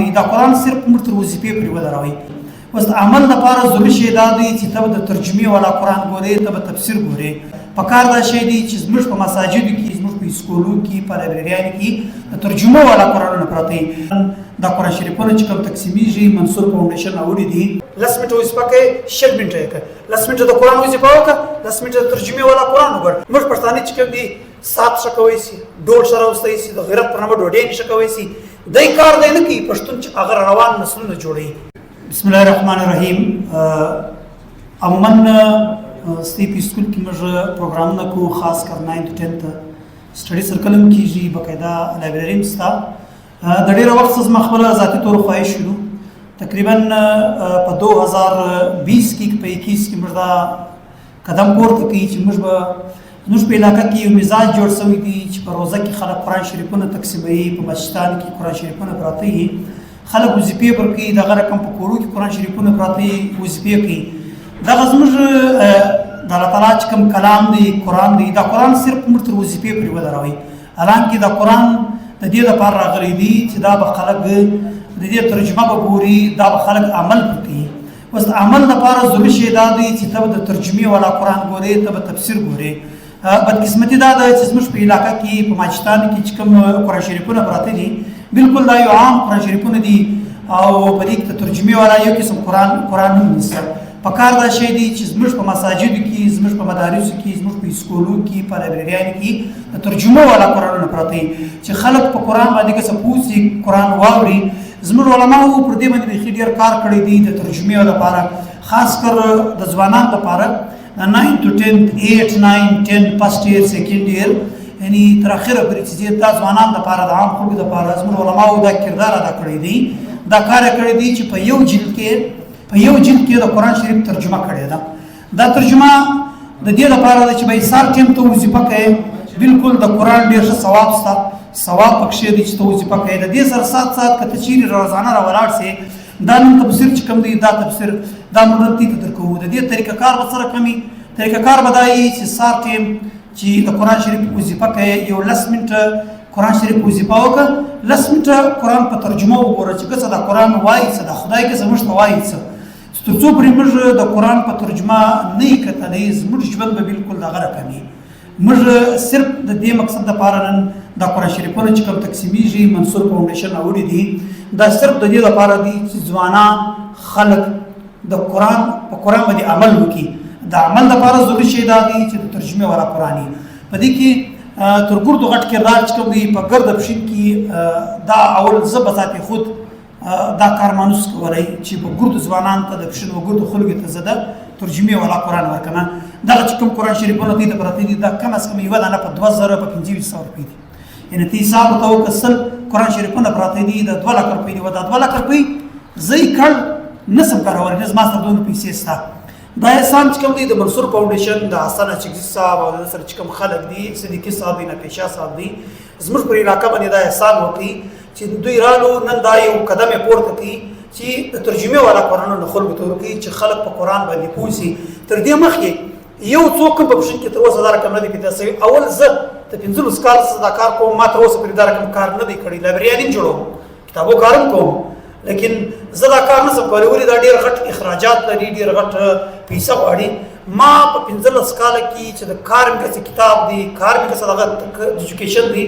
دی دا قرآن صرف موږ تر وظیفې پورې ودروئ اوس د عمل لپاره ضروري شی دا دی چې ته به د ترجمې والا قرآن ګورې ته به تفسیر ګورې پکار دا شی دی چې زموږ په مساجدو کې زموږ په اسکولو کې په لایبرریانو کې د ترجمو والا قرآنونه پراته دا قرآن شریفونه چې کوم تقسیمیږي منصور فاونډیشن راوړي دي 10 منټه وظیفه کوي 6 منټه یې کوي 10 منټه د قرآن وظیفه وکړه 10 منټه د ترجمې والا قرآن وګوره موږ پښتانه چې کوم دي سات ښه کوی شي ډول سره واستوي شي د غیرت پر نامه ډوډۍ نشه کوی شي دای کار دی نه کوي پښتون چې هغه روان نسلونه جوړوي بسم الله الرحمن الرحیم عموما ستی په سکول کې موږ پروګرامونه کوو خاص کر 9 to 10 ته سټډي سرکل هم کېږي باقاعده لایبرري هم شته د ډېره وخت څخه زما خپله ذاتي طور خواهش شروع تقریبا په 2020 کې په 21 کې موږ دا قدم پورته کړي چې موږ به زموږ په علاقه کې یو مزاج جوړ شوی دی چې په روزه کې خلک قرآن شریفونه تقسیموي په مسجدانو کې قرآن شریفونه پراته وي خلک وظیفې ورکوي دغه رقم په کورو کې قرآن شریفونه پراته وي وظیفې کوي دغه زموږ د الله تعالی چې کوم کلام دی قرآن دی دا قرآن صرف موږ تر وظیفې پورې ودروئ حالانکې دا قرآن د دې لپاره راغلی دی چې دا به خلک د دې ترجمه به ګوري دا به خلک عمل وکړي اوس د عمل لپاره ضروري شی دا دی چې ته به د ترجمې والا قرآن ګورې ته به تفسیر ګورې بدقسمتي دا ده چې زموږ په علاقه کې په ماجستانو کې چې کوم قرآن شریفونه پراته دي بالکل دا یو عام قرآن شریفونه دي او په دې کې د ترجمې والا یو قسم قرآن هم نشته پکار دا شی دی چې زموږ په مساجدو کې زموږ په مدارسو کې زموږ په اسکولو کې په لایبرریانو کې د ترجمو والا قرآنونه پراته چې خلک په قرآن باندې که څه پوه شي قرآن واوري زموږ علماو پر دې باندې بیخي ډېر کار کړی دی د ترجمې لپاره خاص کر د ځوانانو لپاره 9 to 10 8 9 10 فرست ایئر سیکنډ ایئر یعنی تر اخره پورې چې دا ځوانان لپاره د عام خلکو لپاره زموږ علماو دا کردار ادا کړی دی دا کار کړی دی چې په یو جلد کې د قرآن شریف ترجمه کړې ده دا ترجمه د دې لپاره ده چې به سار ټیم ته وظیفه کوي بالکل د قرآن ډېر ښه ثواب شته ثواب پکښې دی چې ته وظیفه کوي د دې سره سات که ته چیرې روزانه راولاړ سې دا نن تفسیر چې کوم دی دا تفسیر دا موږ ته درکوو د دې طریقه کار به سره کمي طریقه کار به دا وي چې سار ټیم چې د قرآن شریف وظیفه کوي یو 10 منټه قرآن شریف وظیفه وکړه 10 منټه قرآن په ترجمه وګوره چې که څه د قرآن وایي څه د خدای که څه موږ ته وایي څه تر څو پورې موږ د قرآن په ترجمه نه یې کتلی زموږ ژوند به بالکل دغه رقم وي موږ صرف د دې مقصد دپاره نن دا قرآن شریفونه چې کوم تقسیمیږي منصور فاونډیشن راوړي دي دا صرف د دې لپاره دي چې ځوانان خلک د قرآن په قرآن باندې عمل وکړي د عمل لپاره ضروري شی دا دی چې د ترجمې والا قرآن وي په دې کې تر ګردو غټ کردار چې کوم دی په ګرد پشین کې دا اول زه به ذاتي خود دا کار مانوس کولی چې په ګردو ځوانانو ته د پښین و ګردو خلکو ته زه د ترجمې والا قرآن ورکړم دغه چې کوم قرآن شریفونه دوی ته پراته دي دا کم از کم یوه دانه په 2000 په 2500 روپۍ دي یعنې ته حساب ورته وکړه سل قرآن شریفونه پراته دي د 2 لک روپۍ دي و دا 2 لک روپۍ زه یې کړ نه شم کارولی نه زما سره دومره پیسې شته دا احسان چې کوم دی د منصور فاونډیشن د حسن چکزي صاحب او د سره چې کوم خلک دي صدیقي صاحب دی نفیشا صاحب دی زموږ پر علاقه باندې دا احسان وکړي چې دوی رالو نن دا یو قدم یې پورته کړي چې د ترجمې والا قرآنونه خلکو ته ورکړي چې خلک په قرآن باندې پوه شي تر دې مخکې یو څوک هم په پښین کې تر اوسه دا رقم نه دی پیدا شوی اول زه د 15 کال څخه دا کار کوم ما تر اوسه پورې دا رقم کار نه دی کړی لایبرري نه جوړوم کتابو کار هم کوم لیکن زه دا کار نشم کولی ولې دا ډېر غټ اخراجات لري ډېر غټ پیسه غواړي ما په 15 کاله کې چې د کار مې کسې کتاب دی کار مې کسې دغه ایجوکیشن دی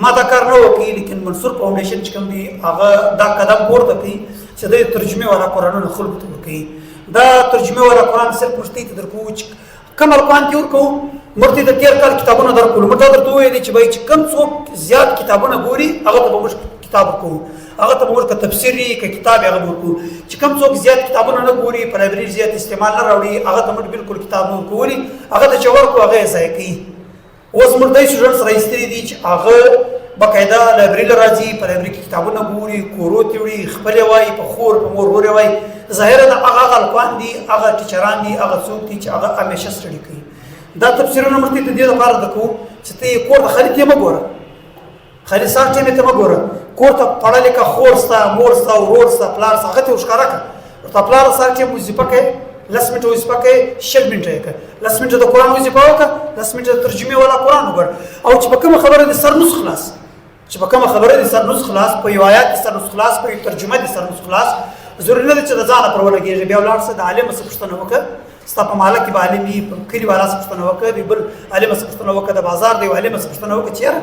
ما دا کار نه وکړي لیکن منصور فاونډیشن چې کوم دی هغه دا قدم پورته کړي چې د ترجمې والا قرآنونه خلکو ته ورکوي دا ترجمې والا قرآن صرف موږ ته درکوو چې کوم الفان کې ورکوو موږ ته د تېر کال کتابونه درکولو موږ ته درته وویلې چې بای چې کوم څوک زیات کتابونه ګوري هغه ته به موږ کتاب ورکوو هغه ته به موږ که تفسیر وي که کتاب هغه به ورکوو چې کوم څوک زیات کتابونه نه ګوري په لایبرري زیات استعمال نه راوړي هغه ته موږ بالکل کتاب نه ورکولي هغه ته چې ورکړو هغه یې ضایع کوي اوس موږ داسې سټوډنټس راایستلي دي چې هغه باقاعده لایبرري له راځي په لایبرري کې کتابونه ګوري کورو ته وړي خپلې وایي په خور په مور ورې وایي ظاهره د هغه الفان دي هغه ټیچران دي هغه څوک دي چې هغه همیشه سټډي کوي دا تفسیرونه موږ ته د دې لپاره درکوو چې ته یې کور د خالي ته مه ګوره خالي سار ټیم ته مه ګوره کور ته پړه لیکه خور سته مور سته ورور سته پلار سته هغه ته ورښکاره کړه ورته پلار سار ټیم وظیفه کوي 10 منټه وظیفه کوي 6 منټه یې کوي 10 منټه د قرآن وظیفه وکړه 10 منټه د ترجمې والا قرآن وګوره او چې په کومه خبره دې سر نوس خلاص چې په کومه خبره دي سر نسخ خلاص، په یو آیات دي سر نسخ خلاص، په یو ترجمه دي سر نسخ خلاص. ضروري نه ده چې د ځانه پر ولګېږي. بیا ولاړ شه د عالم څخه پوښتنه وکړه، ستا په محله کې به عالم وي، په کلي والا څخه پوښتنه وکړه، د بل عالم څخه پوښتنه وکړه، د بازار د یو عالم څخه پوښتنه وکړه چې یاره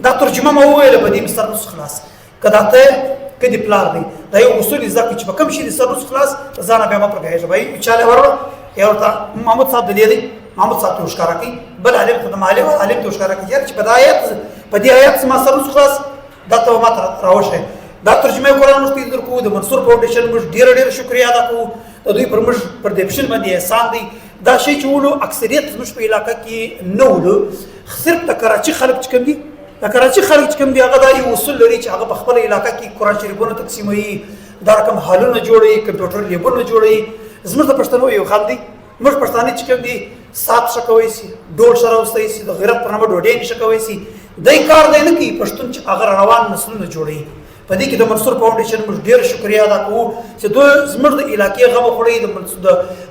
دا ترجمه مې وویله په دې مې سر نسخ خلاص. که دا ته که دې پلار دی دا یو اصول زده کړي چې په کوم شي دي سر نسخ خلاص، د ځانه بیا مه پرګېږه. بھائی چاله وروړه یا ورته محمود صاحب دلې دی، محمود صاحب ته ښکاره کوي، بل عالم ته د عالم ته ښکاره کوي یاره چې په دې آیات زما سر نسخ خلاص دا ته ما ته راوښیه. دا ترجمه قرآن موږ ته درکوو. د منصور فاونډیشن موږ ډېره شکریه ادا کوو، د دوی پر موږ پر دې پشن باندې احسان دی. دا شی چې ولو اکثریت زموږ په علاقه کې نه ولو، صرف د کراچي خلک چې کوم دي، د کراچي خلک چې کوم دي هغه دا یو اصول لري چې هغه په خپل علاقه کې قرآن شریفونه تقسیموي، دا رقم هالونه جوړوي، کمپیوټر لیبونه جوړوي. زموږ د پښتنو یو خان دی، موږ پښتانه چې کوم دي سات ښه کوی سي، ډول ښه راوستی سي، د غیرت په نامه ډوډۍ ښه کوی سي. دی کار دی نه کوي پښتون چې هغه روان نسلونه جوړوي. په دې کې د منصور فاونډیشن موږ ډېر شکریه ادا کوو چې دوی زموږ د علاقې غم وخوړی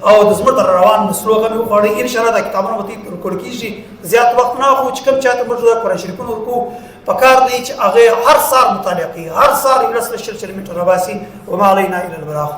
او د زموږ د روان نسلو غم وخوړی. انشاءالله دا کتابونه به ورکول کېږي. زیات وخت نه اخلو چې کوم چاته موږ د قرآن شریفونه ورکوو پکار دی چې هغه هر سهار مطالعه کوي، هر سهار 11 منټه راباسي. وما علینا الا البلاغ.